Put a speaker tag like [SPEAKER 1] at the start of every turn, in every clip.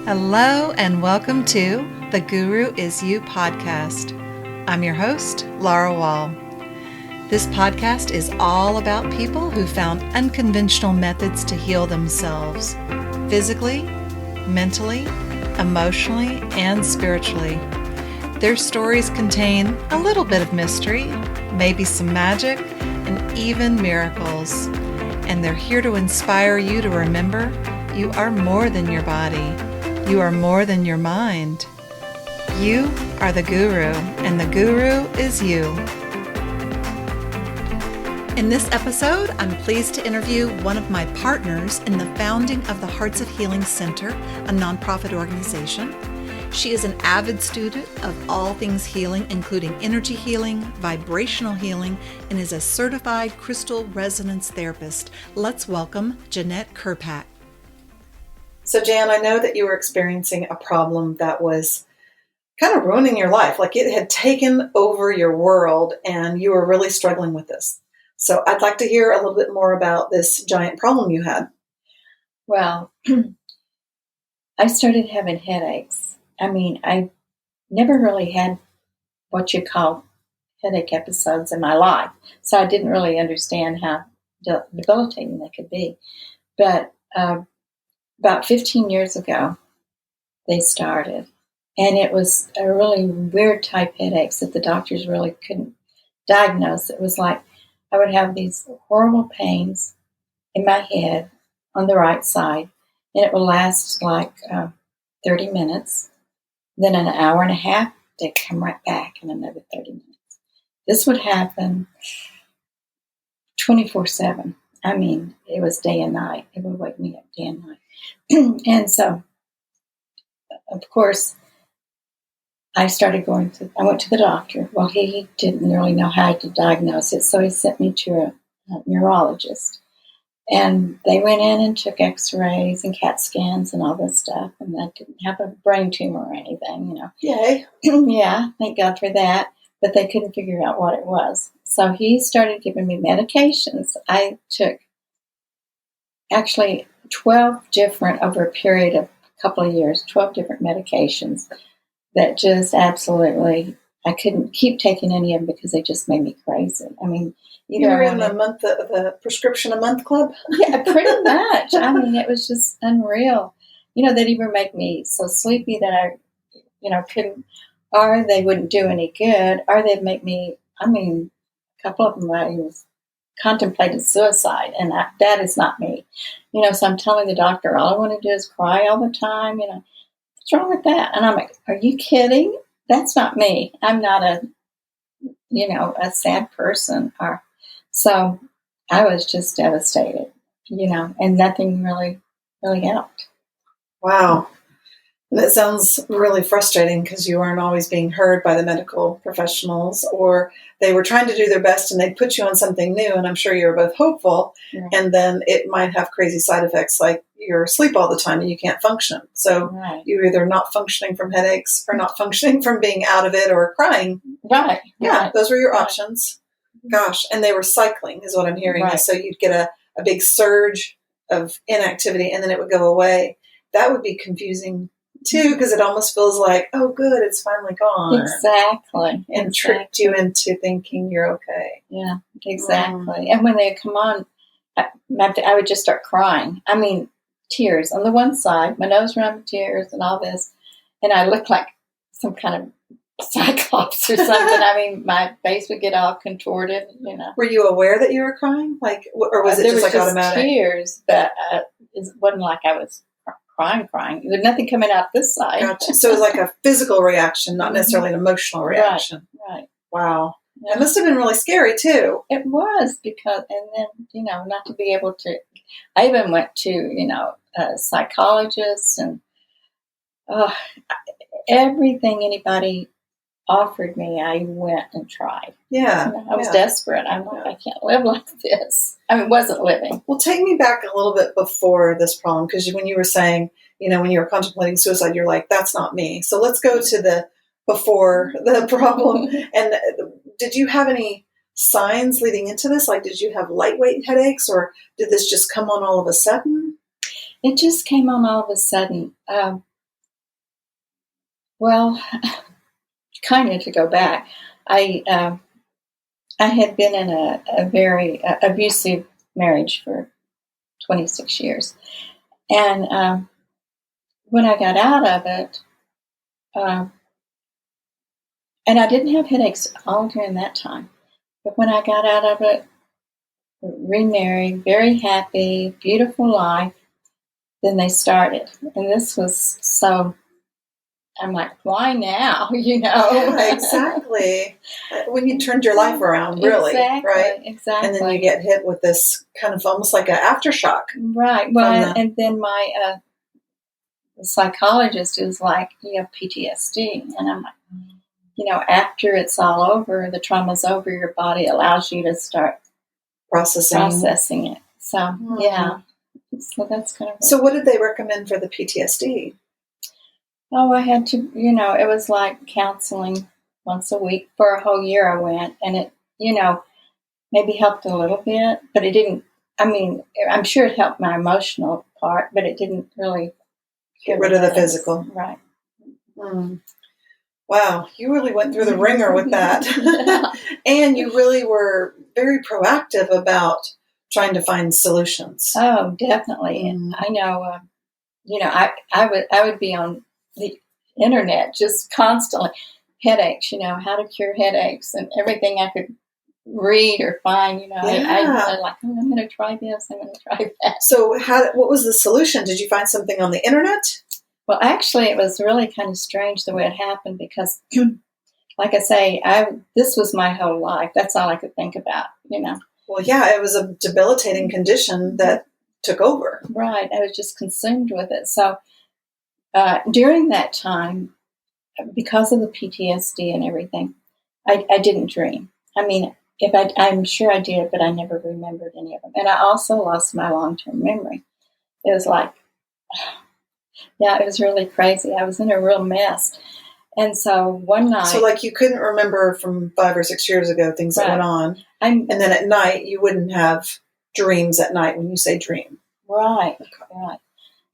[SPEAKER 1] Hello and welcome to the Guru Is You podcast. I'm your host, Laura Wall. This podcast is all about people who found unconventional methods to heal themselves physically, mentally, emotionally, and spiritually. Their stories contain a little bit of mystery, maybe some magic, and even miracles. And they're here to inspire you to remember you are more than your body. You are more than your mind. You are the guru, and the guru is you. In this episode, I'm pleased to interview one of my partners in the founding of the Hearts of Healing Center, a nonprofit organization. She is an avid student of all things healing, including energy healing, vibrational healing, and is a certified crystal resonance therapist. Let's welcome Janett Kirpak. So, Jan, I know that you were experiencing a problem that was kind of ruining your life, like it had taken over your world, and you were really struggling with this. So I'd like to hear a little bit more about this giant problem you had.
[SPEAKER 2] Well, I started having headaches. I never really had what you call headache episodes in my life, so I didn't really understand how debilitating they could be. But about 15 years ago, they started. And it was a really weird type headaches that the doctors really couldn't diagnose. It was like I would have these horrible pains in my head on the right side, and it would last like 30 minutes. Then an hour and a half, they'd come right back in another 30 minutes. This would happen 24/7. It was day and night. It would wake me up day and night. And so, of course, I went to the doctor. Well, he didn't really know how to diagnose it, so he sent me to a neurologist. And they went in and took x-rays and CAT scans and all this stuff, and I didn't have a brain tumor or anything,
[SPEAKER 1] Yay.
[SPEAKER 2] Yeah, thank God for that, but they couldn't figure out what it was. So he started giving me medications. I took actually 12 different, over a period of a couple of years, 12 different medications that just absolutely, I couldn't keep taking any of them because they just made me crazy.
[SPEAKER 1] You were in the prescription a month club?
[SPEAKER 2] Yeah, pretty much. It was just unreal. They'd even make me so sleepy that I, couldn't, or they wouldn't do any good, or they'd make me, a couple of them I was contemplated suicide, and that is not me. So I'm telling the doctor, all I want to do is cry all the time. What's wrong with that? And I'm like, are you kidding? That's not me. I'm not a sad person. So I was just devastated, and nothing really helped.
[SPEAKER 1] Wow. And it sounds really frustrating because you weren't always being heard by the medical professionals, or they were trying to do their best and they'd put you on something new. And I'm sure you were both hopeful. Yeah. And then it might have crazy side effects like you're asleep all the time and you can't function. So right. You're either not functioning from headaches or not functioning from being out of it or crying.
[SPEAKER 2] Right.
[SPEAKER 1] Yeah,
[SPEAKER 2] right.
[SPEAKER 1] Those were your options. Gosh. And they were cycling is what I'm hearing.
[SPEAKER 2] Right.
[SPEAKER 1] So you'd get a big surge of inactivity and then it would go away. That would be confusing too, because it almost feels like, oh, good, it's finally gone.
[SPEAKER 2] Exactly.
[SPEAKER 1] And tricked you into thinking you're okay.
[SPEAKER 2] Yeah, exactly. And when they come on, I would just start crying. Tears on the one side, my nose ran with tears and all this. And I looked like some kind of cyclops or something. My face would get all contorted,
[SPEAKER 1] Were you aware that you were crying? Or was it just like automatic?
[SPEAKER 2] Tears, but it wasn't like I was crying. There's nothing coming out this side.
[SPEAKER 1] Gotcha. So it was like a physical reaction, not necessarily an emotional reaction.
[SPEAKER 2] Right.
[SPEAKER 1] Wow. Yeah. It must have been really scary too.
[SPEAKER 2] It was because, and then, not to be able to, I even went to, a psychologist and everything anybody offered me, I went and tried.
[SPEAKER 1] Yeah.
[SPEAKER 2] I was desperate. I'm like, I can't live like this. Wasn't living.
[SPEAKER 1] Well, take me back a little bit before this problem, because when you were saying, when you were contemplating suicide, you're like, that's not me. So let's go to the before the problem. And did you have any signs leading into this? Like, did you have lightweight headaches, or did this just come on all of a sudden?
[SPEAKER 2] It just came on all of a sudden. Well, kind of to go back, I had been in a very abusive marriage for 26 years. And when I got out of it, and I didn't have headaches all during that time, but when I got out of it, remarried, very happy, beautiful life, then they started. And this was so, I'm like, why now?
[SPEAKER 1] Yeah, exactly. When you turned your life around, really,
[SPEAKER 2] exactly,
[SPEAKER 1] right?
[SPEAKER 2] Exactly.
[SPEAKER 1] And then you get hit with this kind of almost like an aftershock.
[SPEAKER 2] Right. Well, and then my psychologist is like, you have PTSD. And I'm like, after it's all over, the trauma's over, your body allows you to start processing it. So, yeah. So that's kind of.
[SPEAKER 1] So what did they recommend for the PTSD?
[SPEAKER 2] Oh, I had to, it was like counseling once a week for a whole year I went. And it, maybe helped a little bit, but it didn't, I'm sure it helped my emotional part, but it didn't really
[SPEAKER 1] get rid of the physical.
[SPEAKER 2] Right.
[SPEAKER 1] Wow, you really went through the ringer with that. And you really were very proactive about trying to find solutions.
[SPEAKER 2] Oh, definitely. And I know, I would be on the internet just constantly, headaches, how to cure headaches and everything I could read or find, I like, I'm going to try this, I'm going to try that.
[SPEAKER 1] So what was the solution? Did you find something on the internet?
[SPEAKER 2] Well, actually, it was really kind of strange the way it happened because, like I say, this was my whole life. That's all I could think about,
[SPEAKER 1] Well, yeah, it was a debilitating condition that took over.
[SPEAKER 2] Right. I was just consumed with it. So during that time, because of the PTSD and everything, I didn't dream. I'm sure I did, but I never remembered any of them. And I also lost my long-term memory. It was like, yeah, it was really crazy. I was in a real mess. And so one night...
[SPEAKER 1] So like you couldn't remember from 5 or 6 years ago things that went on. And then at night, you wouldn't have dreams at night when you say dream.
[SPEAKER 2] Right, right.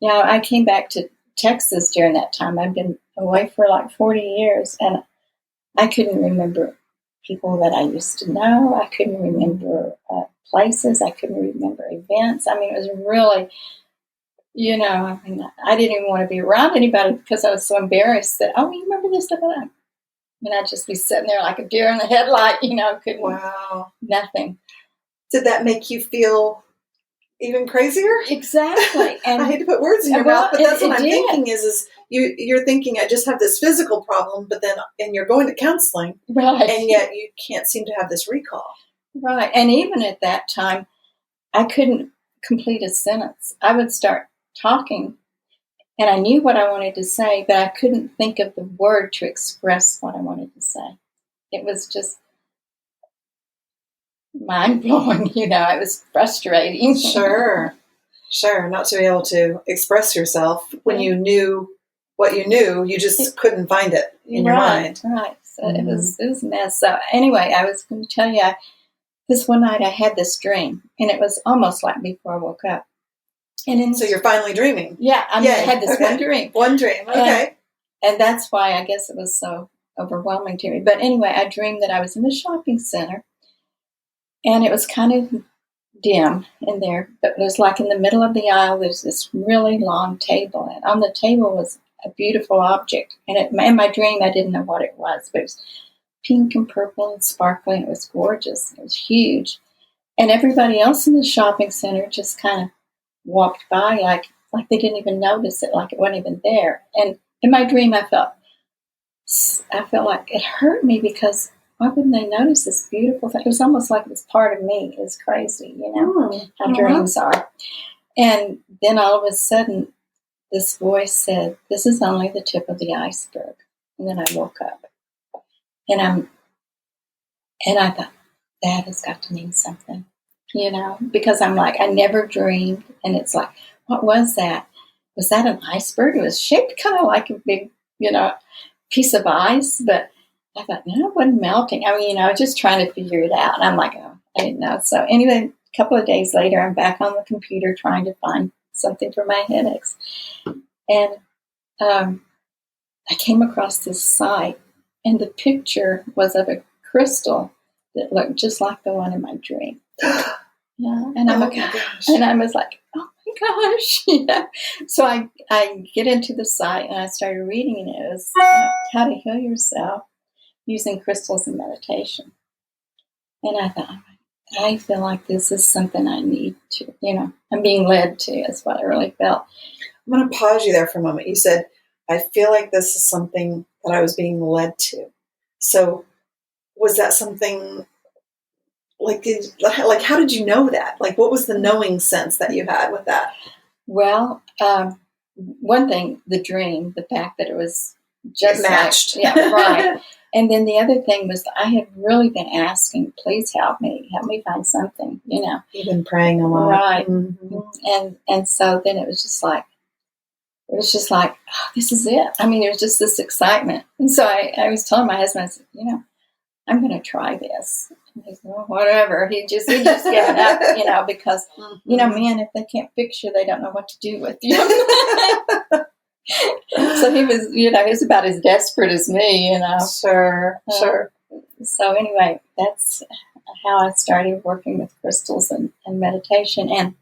[SPEAKER 2] Now, I came back to Texas during that time. I'd been away for like 40 years, and I couldn't remember people that I used to know. I couldn't remember places. I couldn't remember events. It was really... I didn't even want to be around anybody because I was so embarrassed that, you remember this stuff? And I'd just be sitting there like a deer in the headlight, couldn't.
[SPEAKER 1] Wow.
[SPEAKER 2] Nothing.
[SPEAKER 1] Did that make you feel even crazier?
[SPEAKER 2] Exactly. And
[SPEAKER 1] I hate to put words in your mouth, but that's what I'm thinking is you're thinking I just have this physical problem, and you're going to counseling,
[SPEAKER 2] right?
[SPEAKER 1] And yet you can't seem to have this recall.
[SPEAKER 2] Right. And even at that time, I couldn't complete a sentence. I would start talking, and I knew what I wanted to say, but I couldn't think of the word to express what I wanted to say. It was just mind-blowing, it was frustrating.
[SPEAKER 1] Sure, not to be able to express yourself when you knew what you knew, you just couldn't find it in your mind.
[SPEAKER 2] Right, so it was a mess. So anyway, I was going to tell you, this one night I had this dream, and it was almost like before I woke up.
[SPEAKER 1] So you're finally dreaming.
[SPEAKER 2] Yeah, I had this one dream.
[SPEAKER 1] One dream, okay.
[SPEAKER 2] And that's why I guess it was so overwhelming to me. But anyway, I dreamed that I was in a shopping center, and it was kind of dim in there. But it was like in the middle of the aisle, there's this really long table. And on the table was a beautiful object. And in my dream, I didn't know what it was. But it was pink and purple and sparkling. It was gorgeous. It was huge. And everybody else in the shopping center just kind of walked by like they didn't even notice it, like it wasn't even there. And in my dream, I felt like it hurt me because why wouldn't they notice this beautiful thing? It was almost like it was part of me. It was crazy, how dreams are. And then all of a sudden, this voice said, "This is only the tip of the iceberg." And then I woke up, and I thought that has got to mean something. Because I'm like, I never dreamed. And it's like, what was that? Was that an iceberg? It was shaped kind of like a big, piece of ice. But I thought, no, it wasn't melting. I was just trying to figure it out. And I'm like, oh, I didn't know. So anyway, a couple of days later, I'm back on the computer trying to find something for my headaches. And I came across this site, and the picture was of a crystal that looked just like the one in my dream. Yeah, and
[SPEAKER 1] Oh my gosh.
[SPEAKER 2] and I was like, oh my gosh, yeah. So I get into the site and I started reading, and it was how to heal yourself using crystals and meditation. And I thought, I feel like this is something I need to, I'm being led to, is what I really felt.
[SPEAKER 1] I'm going to pause you there for a moment. You said, I feel like this is something that I was being led to. So was that something like, how did you know that? Like, what was the knowing sense that you had with that?
[SPEAKER 2] Well, one thing, the dream, the fact that it was just
[SPEAKER 1] matched.
[SPEAKER 2] Yeah, right. And then the other thing was I had really been asking, please help me find something,
[SPEAKER 1] You've been praying a lot.
[SPEAKER 2] Right.
[SPEAKER 1] Mm-hmm.
[SPEAKER 2] And so then it was just like, oh, this is it. I mean, there was just this excitement. And so I was telling my husband, I said, I'm going to try this. And he said, well, whatever. He just gave it up, because, man, if they can't fix you, they don't know what to do with you. So he was, he was about as desperate as me,
[SPEAKER 1] Sure.
[SPEAKER 2] So anyway, that's how I started working with crystals and meditation. And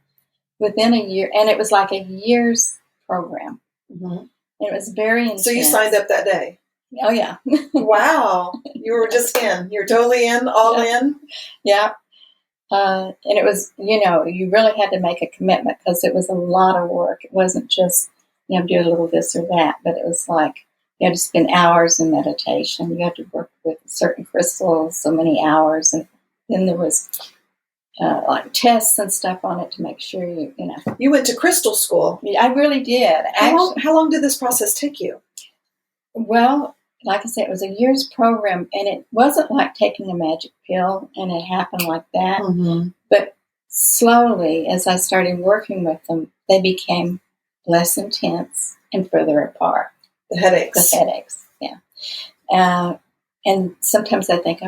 [SPEAKER 2] within a year, and it was like a year's program.
[SPEAKER 1] Mm-hmm.
[SPEAKER 2] It was very intense.
[SPEAKER 1] So you signed up that day?
[SPEAKER 2] Oh, yeah.
[SPEAKER 1] Wow. You were just in. You're totally in, all in?
[SPEAKER 2] Yeah. And it was, you really had to make a commitment because it was a lot of work. It wasn't just, do a little this or that, but it was like you had to spend hours in meditation. You had to work with certain crystals so many hours. And then there was like tests and stuff on it to make sure
[SPEAKER 1] You went to crystal school.
[SPEAKER 2] I really did.
[SPEAKER 1] How long did this process take you?
[SPEAKER 2] Well, like I said, it was a year's program, and it wasn't like taking a magic pill and it happened like that.
[SPEAKER 1] Mm-hmm.
[SPEAKER 2] But slowly, as I started working with them, they became less intense and further apart.
[SPEAKER 1] The headaches,
[SPEAKER 2] yeah. And sometimes I think,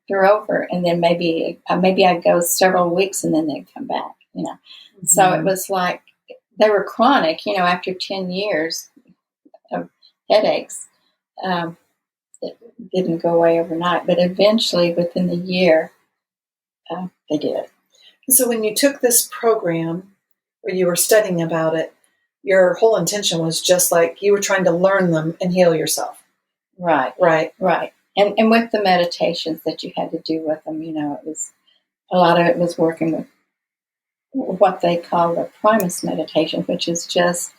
[SPEAKER 2] they're over, and then maybe I'd go several weeks, and then they'd come back. Mm-hmm. So it was like they were chronic. After 10 years of headaches, it didn't go away overnight, but eventually, within the year, they did.
[SPEAKER 1] So when you took this program, or you were studying about it, your whole intention was just like you were trying to learn them and heal yourself.
[SPEAKER 2] Right. And with the meditations that you had to do with them, it was a lot of it was working with what they call the primus meditation, which is just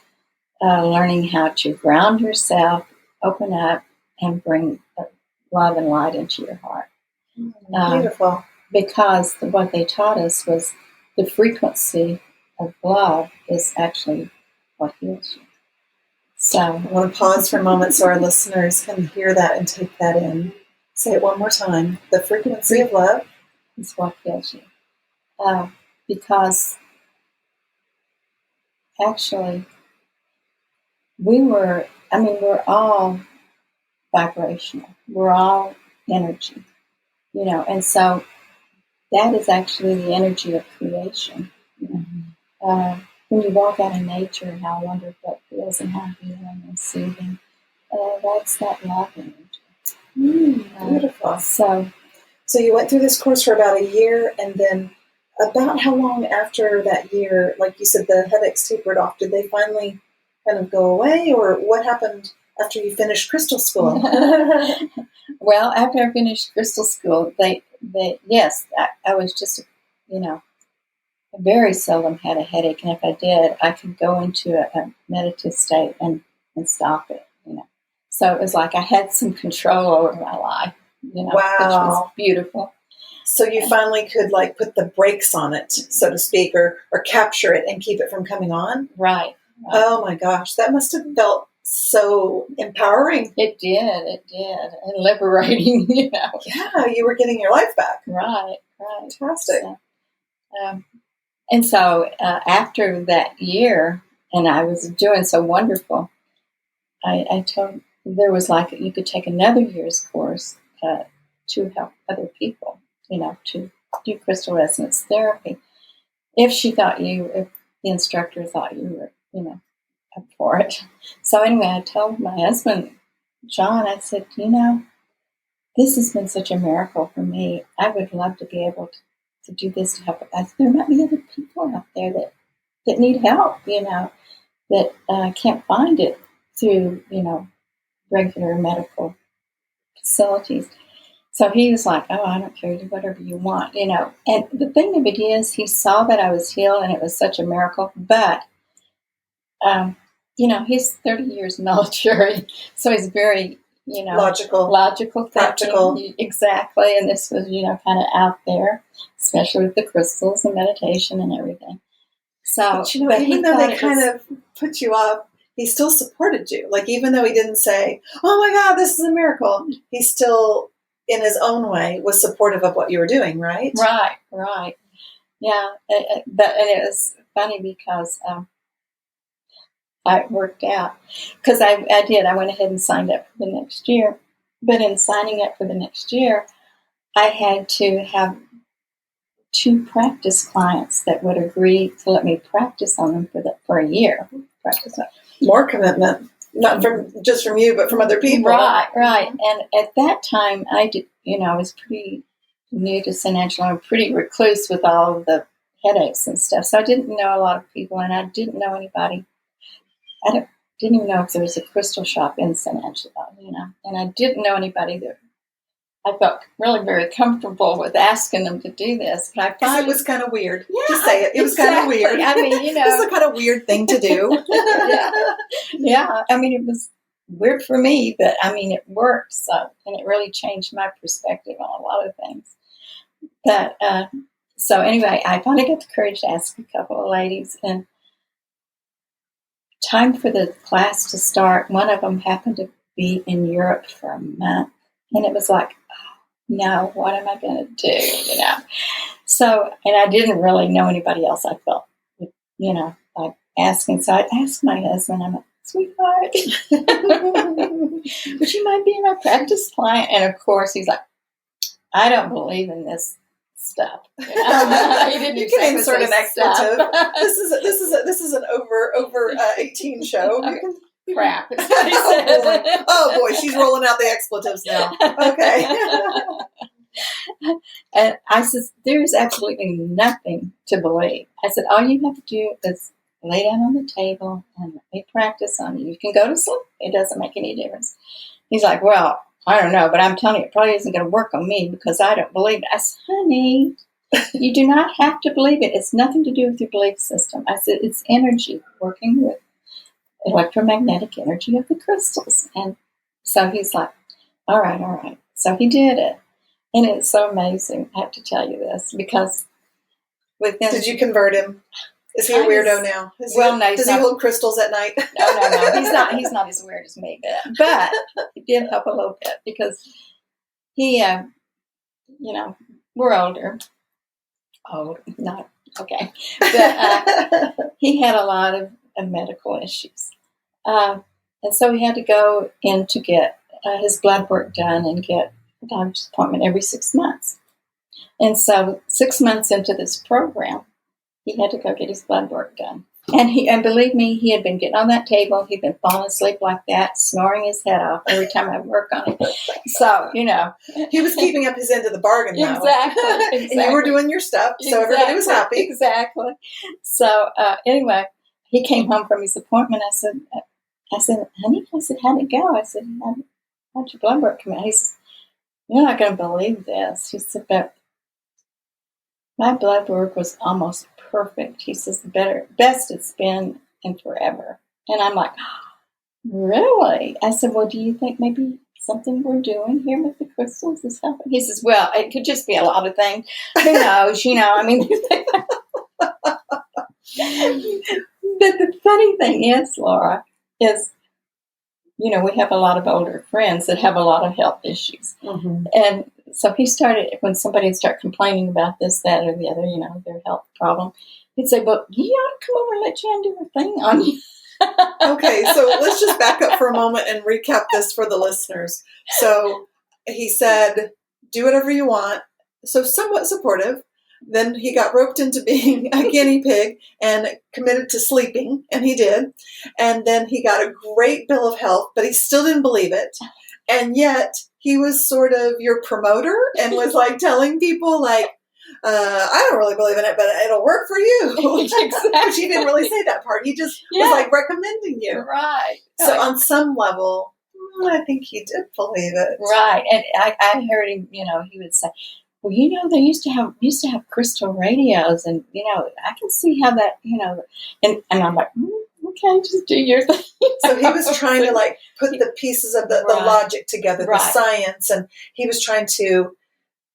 [SPEAKER 2] learning how to ground yourself, open up, and bring love and light into your heart.
[SPEAKER 1] Beautiful.
[SPEAKER 2] Because what they taught us was the frequency of love is actually what heals you. So
[SPEAKER 1] I want to pause for a moment so our listeners can hear that and take that in. Say it one more time. The frequency of love
[SPEAKER 2] is what heals you. Because actually, we're all vibrational. We're all energy, and so that is actually the energy of creation. When you walk out in nature, how wonderful it feels and how healing and soothing. That's that love energy.
[SPEAKER 1] Beautiful.
[SPEAKER 2] So
[SPEAKER 1] you went through this course for about a year, and then about how long after that year, like you said, the headaches tapered off? Did they finally kind of go away, or what happened after you finished crystal school?
[SPEAKER 2] Well, after I finished crystal school, yes, I was just, I very seldom had a headache, and if I did, I could go into a meditative state and stop it, So it was like I had some control over my life,
[SPEAKER 1] Wow.
[SPEAKER 2] Which was beautiful.
[SPEAKER 1] So you finally could put the brakes on it, so to speak, or capture it and keep it from coming on?
[SPEAKER 2] Right.
[SPEAKER 1] Oh my gosh, that must have felt so empowering.
[SPEAKER 2] It did, and liberating,
[SPEAKER 1] Yeah, you were getting your life back.
[SPEAKER 2] Right.
[SPEAKER 1] Fantastic.
[SPEAKER 2] And so after that year, and I was doing so wonderful, I told there was you could take another year's course to help other people, to do crystal resonance therapy. If the instructor thought you were, up for it. So anyway, I told my husband, John, I said, this has been such a miracle for me. I would love to be able to do this to help. There might be other people out there that need help, that can't find it through, regular medical facilities. So he was like, oh, I don't care, do whatever you want, And the thing of it is, he saw that I was healed, and it was such a miracle. But, he's 30 years military, so he's very, logical thinking.
[SPEAKER 1] Practical.
[SPEAKER 2] Exactly. And this was, kind of out there, especially with the crystals and meditation and everything. So,
[SPEAKER 1] but even though they kind of put you up, he still supported you. Like, even though he didn't say, oh my God, this is a miracle, he still, in his own way, was supportive of what you were doing, right?
[SPEAKER 2] Right. Yeah. And it was funny because it worked out. Because I did. I went ahead and signed up for the next year. But in signing up for the next year, I had to have 2 practice clients that would agree to let me practice on them for a year. Practice.
[SPEAKER 1] More commitment, not just from you, but from other people.
[SPEAKER 2] Right. And at that time, I did. I was pretty new to San Angelo. I'm pretty recluse with all of the headaches and stuff. So I didn't know a lot of people, and I didn't know anybody. I didn't even know if there was a crystal shop in San Angelo, And I didn't know anybody that I felt really very comfortable with asking them to do this. But I found
[SPEAKER 1] it was kind of weird.
[SPEAKER 2] Yeah,
[SPEAKER 1] to say it. It was kind of weird.
[SPEAKER 2] I mean,
[SPEAKER 1] It's a kind of weird thing to do.
[SPEAKER 2] Yeah. I mean, it was weird for me, but I mean, it worked. So, and it really changed my perspective on a lot of things. But so anyway, I finally got the courage to ask a couple of ladies, and time for the class to start. One of them happened to be in Europe for a month, and it was like, no, what am I going to do, So, and I didn't really know anybody else. I felt, like asking. So I asked my husband, I'm like, sweetheart, would you mind being my practice client? And of course, he's like, I don't believe in this stuff. He didn't
[SPEAKER 1] you can insert an expletive. This is an over 18 show. You can.
[SPEAKER 2] Crap.
[SPEAKER 1] Oh boy, she's rolling out the expletives now. Okay.
[SPEAKER 2] And I said, there's absolutely nothing to believe. I said, all you have to do is lay down on the table and let me practice on you. You can go to sleep. It doesn't make any difference. He's like, well, I don't know, but I'm telling you, it probably isn't going to work on me because I don't believe it. I said, honey, you do not have to believe it. It's nothing to do with your belief system. I said, it's energy working with electromagnetic energy of the crystals. And so he's like, all right. So he did it. And it's so amazing, I have to tell you this, because within...
[SPEAKER 1] Did you convert him? Is he a weirdo now? Does he hold crystals at night?
[SPEAKER 2] No. He's not as weird as me, but it did help a little bit because he, we're older. Old, not, okay. But he had a lot of medical issues. And so he had to go in to get his blood work done and get a doctor's appointment every 6 months. And so 6 months into this program, he had to go get his blood work done. And believe me, he had been getting on that table. He'd been falling asleep like that, snoring his head off every time I work on it. So,
[SPEAKER 1] He was keeping up his end of the bargain, though.
[SPEAKER 2] Exactly.
[SPEAKER 1] And you were doing your stuff, so everybody was happy.
[SPEAKER 2] Exactly. So, anyway, he came home from his appointment. I said, honey, how'd it go? I said, how'd your blood work come out? He said, you're not going to believe this. He said, but my blood work was almost perfect. He says, the best it's been in forever. And I'm like, really? I said, well, do you think maybe something we're doing here with the crystals is helping? He says, well, it could just be a lot of things. Who knows? I mean. But the funny thing is, Laura, is, we have a lot of older friends that have a lot of health issues.
[SPEAKER 1] Mm-hmm.
[SPEAKER 2] And so he started, when somebody would start complaining about this, that, or the other, their health problem, he'd say, well, you ought to come over and let Jan do her thing on you.
[SPEAKER 1] Okay, so let's just back up for a moment and recap this for the listeners. So he said, do whatever you want. So somewhat supportive.
[SPEAKER 3] Then he got roped into being a guinea pig and committed to sleeping, and he did. And then he got a great bill of health, but he still didn't believe it. And yet he was sort of your promoter and was like telling people like, I don't really believe in it, but it'll work for you.
[SPEAKER 2] Exactly.
[SPEAKER 3] But he didn't really say that part. He just was like recommending you.
[SPEAKER 2] Right.
[SPEAKER 3] So on some level, I think he did believe it.
[SPEAKER 2] Right. And I heard him, he would say, well, they used to have crystal radios, and, I can see how that, and I'm like, okay, just do your thing.
[SPEAKER 3] So he was trying to like put the pieces of the logic together, the science, and he was trying to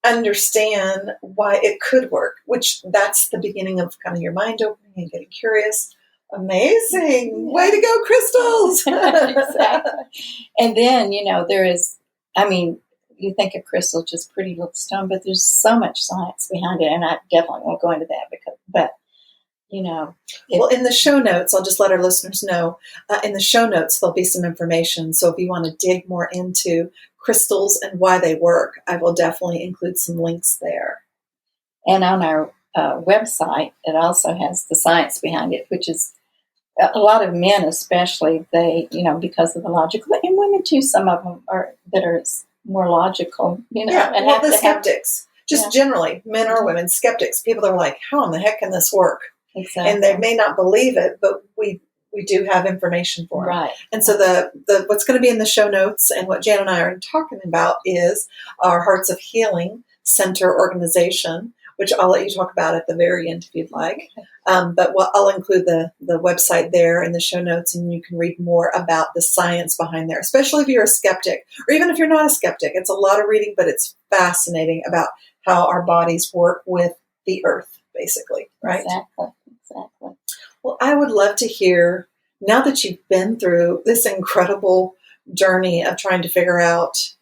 [SPEAKER 3] understand why it could work, which that's the beginning of kind of your mind opening and getting curious. Amazing. Way to go, crystals.
[SPEAKER 2] Exactly. And then, there is, you think of crystal, just pretty little stone, but there's so much science behind it, and I definitely won't go into that but well,
[SPEAKER 3] in the show notes, I'll just let our listeners know, in the show notes, there'll be some information. So if you want to dig more into crystals and why they work, I will definitely include some links there.
[SPEAKER 2] And on our website, it also has the science behind it, which is a lot of men, especially, they, because of the logical, and women too, some of them are more logical,
[SPEAKER 3] Yeah,
[SPEAKER 2] and
[SPEAKER 3] well, the skeptics, generally, men or women, skeptics, people that are like, how in the heck can this work?
[SPEAKER 2] Exactly.
[SPEAKER 3] And they may not believe it, but we do have information for them.
[SPEAKER 2] Right.
[SPEAKER 3] And so the what's going to be in the show notes and what Jan and I are talking about is our Hearts of Healing Center organization, which I'll let you talk about at the very end if you'd like. But I'll include the website there in the show notes, and you can read more about the science behind there, especially if you're a skeptic, or even if you're not a skeptic. It's a lot of reading, but it's fascinating about how our bodies work with the earth, basically, right?
[SPEAKER 2] Exactly.
[SPEAKER 3] Well, I would love to hear, now that you've been through this incredible journey of trying to figure out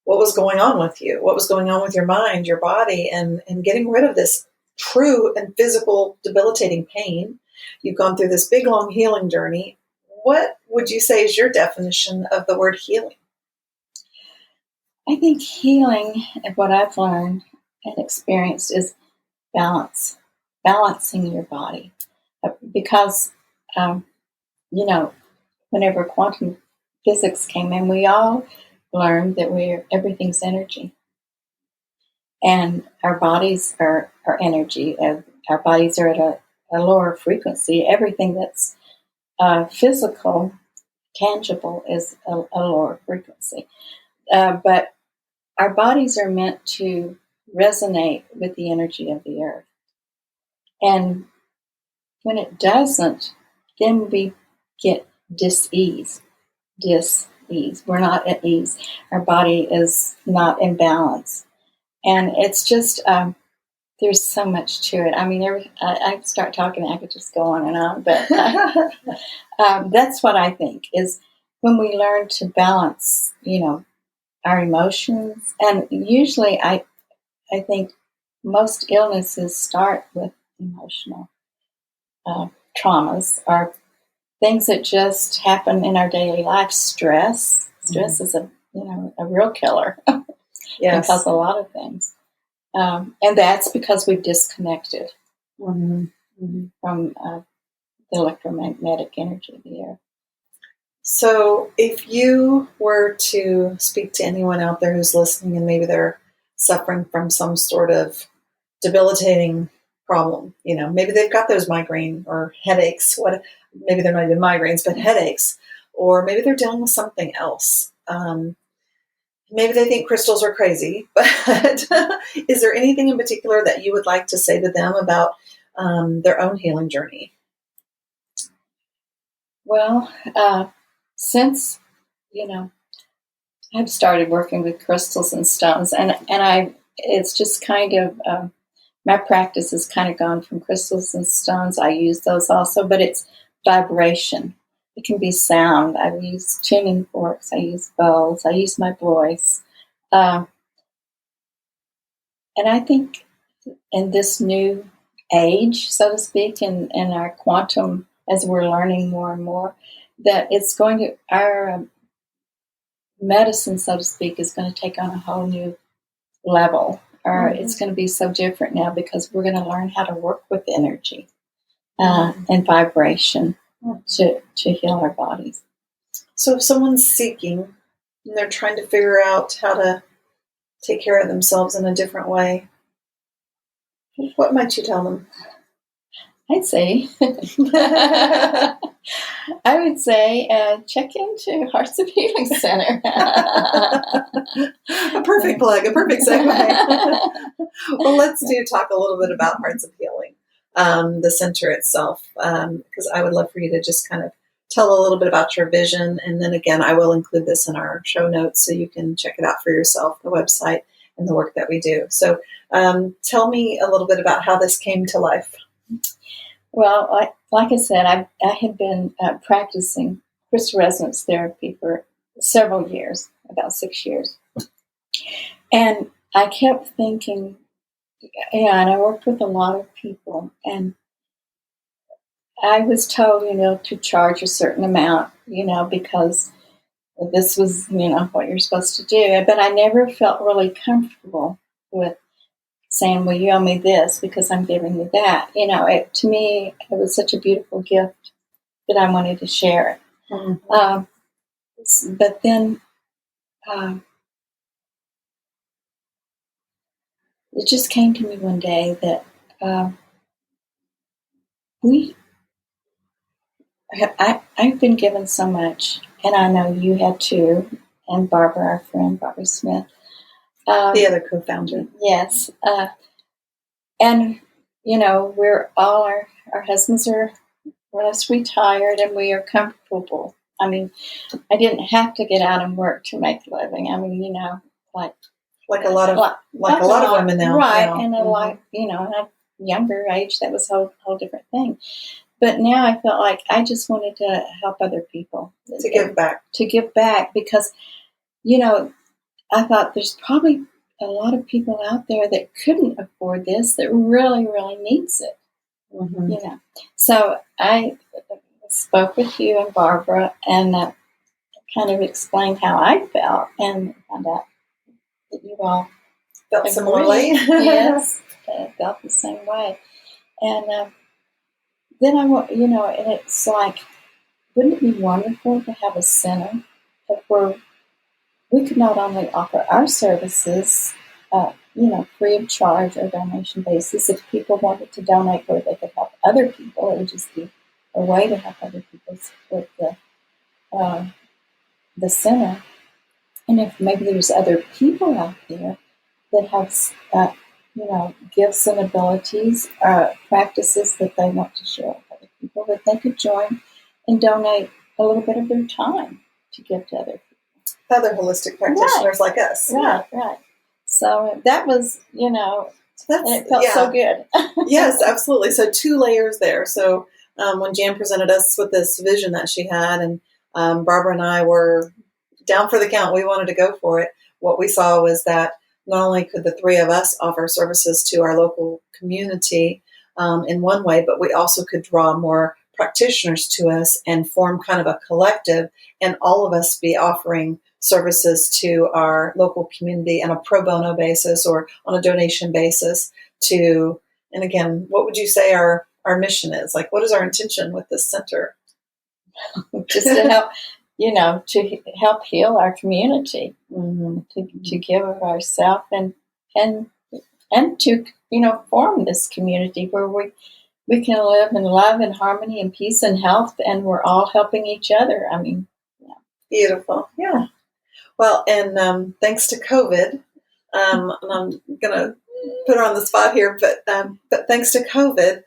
[SPEAKER 3] what was going on with you, what was going on with your mind, your body, and getting rid of this true and physical debilitating pain. You've gone through this big, long healing journey. What would you say is your definition of the word healing?
[SPEAKER 2] I think healing, and what I've learned and experienced, is balancing your body. Because, whenever quantum physics came in, we all learned that everything's energy. And our bodies are energy. Our bodies are at a lower frequency. Everything that's physical, tangible, is a lower frequency. But our bodies are meant to resonate with the energy of the earth. And when it doesn't, then we get dis-ease. We're not at ease. Our body is not in balance. And it's just, there's so much to it. I start talking, I could just go on and on. But that's what I think, is when we learn to balance, our emotions. And usually I think most illnesses start with emotional traumas, or things that just happen in our daily life. Stress is a real killer.
[SPEAKER 3] Yes.
[SPEAKER 2] Can cause a lot of things, and that's because we've disconnected from the electromagnetic energy of the air.
[SPEAKER 3] So if you were to speak to anyone out there who's listening, and maybe they're suffering from some sort of debilitating problem, maybe they've got those migraine or headaches, maybe they're not even migraines, but headaches, or maybe they're dealing with something else. Maybe they think crystals are crazy, but is there anything in particular that you would like to say to them about their own healing journey?
[SPEAKER 2] Well, since, I've started working with crystals and stones, and it's just kind of, my practice has kind of gone from crystals and stones. I use those also, but it's vibration. It can be sound. I use tuning forks. I use bowls. I use my voice. And I think in this new age, so to speak, in our quantum, as we're learning more and more, that it's going to, our medicine, so to speak, is going to take on a whole new level. or it's going to be so different now because we're going to learn how to work with energy and vibration to heal our bodies.
[SPEAKER 3] So if someone's seeking and they're trying to figure out how to take care of themselves in a different way, what might you tell them?
[SPEAKER 2] I'd say, I would say, check into Hearts of Healing Center.
[SPEAKER 3] A perfect plug, a perfect segue. Well, let's talk a little bit about Hearts of Healing, the center itself, because I would love for you to just kind of tell a little bit about your vision. And then again, I will include this in our show notes so you can check it out for yourself, the website and the work that we do. So tell me a little bit about how this came to life.
[SPEAKER 2] Well, like I said, I had been practicing crystal resonance therapy for several years, about 6 years. And I kept thinking, and I worked with a lot of people, and I was told, to charge a certain amount, because this was, what you're supposed to do. But I never felt really comfortable with saying, well, you owe me this because I'm giving you that. To me, it was such a beautiful gift that I wanted to share it.
[SPEAKER 3] Mm-hmm.
[SPEAKER 2] But then it just came to me one day that I've been given so much, and I know you had too, and Barbara, our friend, Barbara Smith.
[SPEAKER 3] The other co-founder.
[SPEAKER 2] Yes. And, we're all, our husbands are less retired, and we are comfortable. I mean, I didn't have to get out and work to make a living. I mean,
[SPEAKER 3] like a lot of women now,
[SPEAKER 2] right?
[SPEAKER 3] Now.
[SPEAKER 2] And at a younger age, that was a whole different thing. But now I felt like I just wanted to help other people
[SPEAKER 3] to give back
[SPEAKER 2] because, I thought there's probably a lot of people out there that couldn't afford this that really, really needs it.
[SPEAKER 3] Mm-hmm.
[SPEAKER 2] So I spoke with you and Barbara and kind of explained how I felt, and found out that you all
[SPEAKER 3] felt similarly.
[SPEAKER 2] Yes, felt the same way. And then and it's like, wouldn't it be wonderful to have a center where we could not only offer our services, free of charge or donation basis. If people wanted to donate where they could help other people, it would just be a way to help other people support the center. And if maybe there's other people out there that have, gifts and abilities, practices that they want to share with other people, that they could join and donate a little bit of their time to give to other people.
[SPEAKER 3] Other holistic practitioners like us.
[SPEAKER 2] Right. So that was, and it felt so good.
[SPEAKER 3] Yes, absolutely. So 2 layers there. So when Jan presented us with this vision that she had, and Barbara and I were down for the count, we wanted to go for it. What we saw was that not only could the 3 of us offer services to our local community in one way, but we also could draw more practitioners to us and form kind of a collective, and all of us be offering services to our local community on a pro bono basis or on a donation basis and again, what would you say our mission is? Like, what is our intention with this center?
[SPEAKER 2] Just to help, to help heal our community, to give of ourselves and to, form this community where we can live in love and harmony and peace and health, and we're all helping each other. I mean,
[SPEAKER 3] Beautiful. Yeah. Well, and thanks to COVID, and I'm going to put her on the spot here, but thanks to COVID,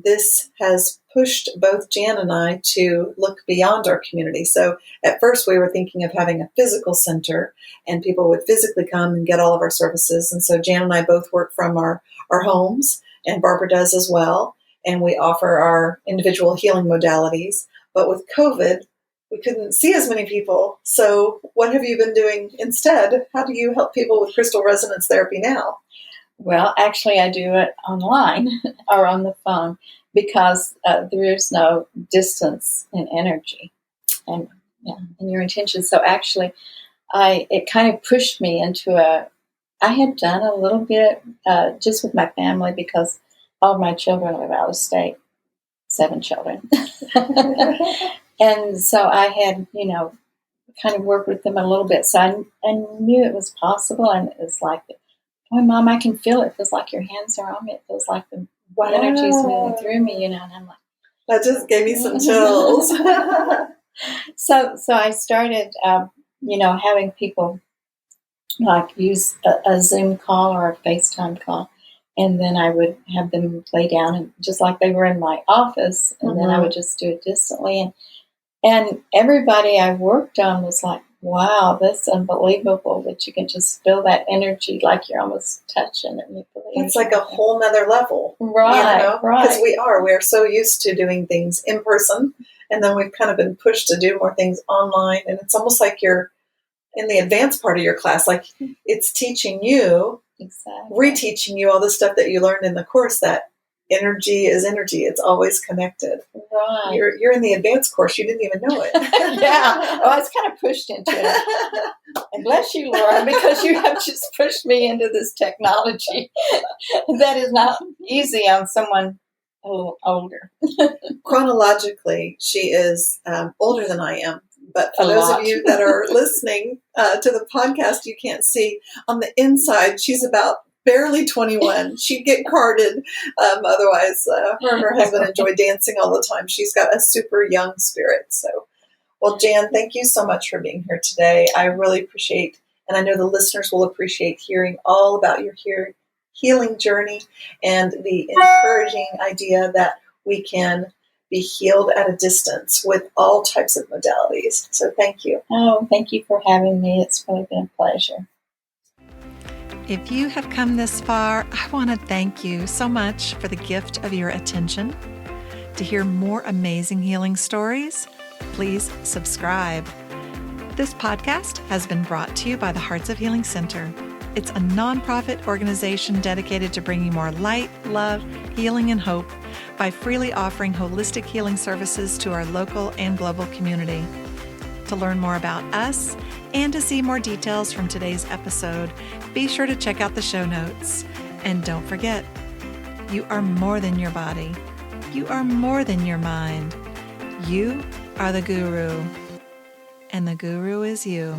[SPEAKER 3] this has pushed both Jan and I to look beyond our community. So at first we were thinking of having a physical center, and people would physically come and get all of our services. And so Jan and I both work from our homes, and Barbara does as well. And we offer our individual healing modalities. But with COVID, we couldn't see as many people. So what have you been doing instead? How do you help people with crystal resonance therapy now?
[SPEAKER 2] Well, actually, I do it online or on the phone because there is no distance in energy and your intention. So actually, it kind of pushed me into I had done a little bit just with my family because all of my children live out of state, 7 children. And so I had, kind of worked with them a little bit. So I knew it was possible. And it was like, boy, Mom, I can feel it. It feels like your hands are on me. It feels like the energy is moving through me, and I'm like,
[SPEAKER 3] that just gave me some chills.
[SPEAKER 2] So I started, having people like use a Zoom call or a FaceTime call. And then I would have them lay down and just like they were in my office. And then I would just do it distantly. And everybody I worked on was like, wow, that's unbelievable that you can just feel that energy like you're almost touching it.
[SPEAKER 3] It's like a whole nother level.
[SPEAKER 2] Right, right.
[SPEAKER 3] Because we are so used to doing things in person. And then we've kind of been pushed to do more things online. And it's almost like you're in the advanced part of your class. Like it's teaching you, reteaching you all the stuff that you learned in the course, that energy is energy. It's always connected.
[SPEAKER 2] Right.
[SPEAKER 3] You're in the advanced course. You didn't even know it.
[SPEAKER 2] Yeah. Well, I was kind of pushed into it. And bless you, Laura, because you have just pushed me into this technology. That is not easy on someone a little older.
[SPEAKER 3] Chronologically, she is older than I am. But for those of you that are listening to the podcast, you can't see. On the inside, she's about barely 21. She'd get carded. Otherwise, her and her husband enjoy dancing all the time. She's got a super young spirit. So, well, Jan, thank you so much for being here today. I really appreciate, and I know the listeners will appreciate hearing all about your healing journey and the encouraging idea that we can be healed at a distance with all types of modalities. So thank you.
[SPEAKER 2] Oh, thank you for having me. It's really been a pleasure.
[SPEAKER 1] If you have come this far, I want to thank you so much for the gift of your attention. To hear more amazing healing stories, please subscribe. This podcast has been brought to you by the Hearts of Healing Center. It's a nonprofit organization dedicated to bringing more light, love, healing, and hope by freely offering holistic healing services to our local and global community. To learn more about us and to see more details from today's episode, be sure to check out the show notes. And don't forget, you are more than your body. You are more than your mind. You are the guru, and the guru is you.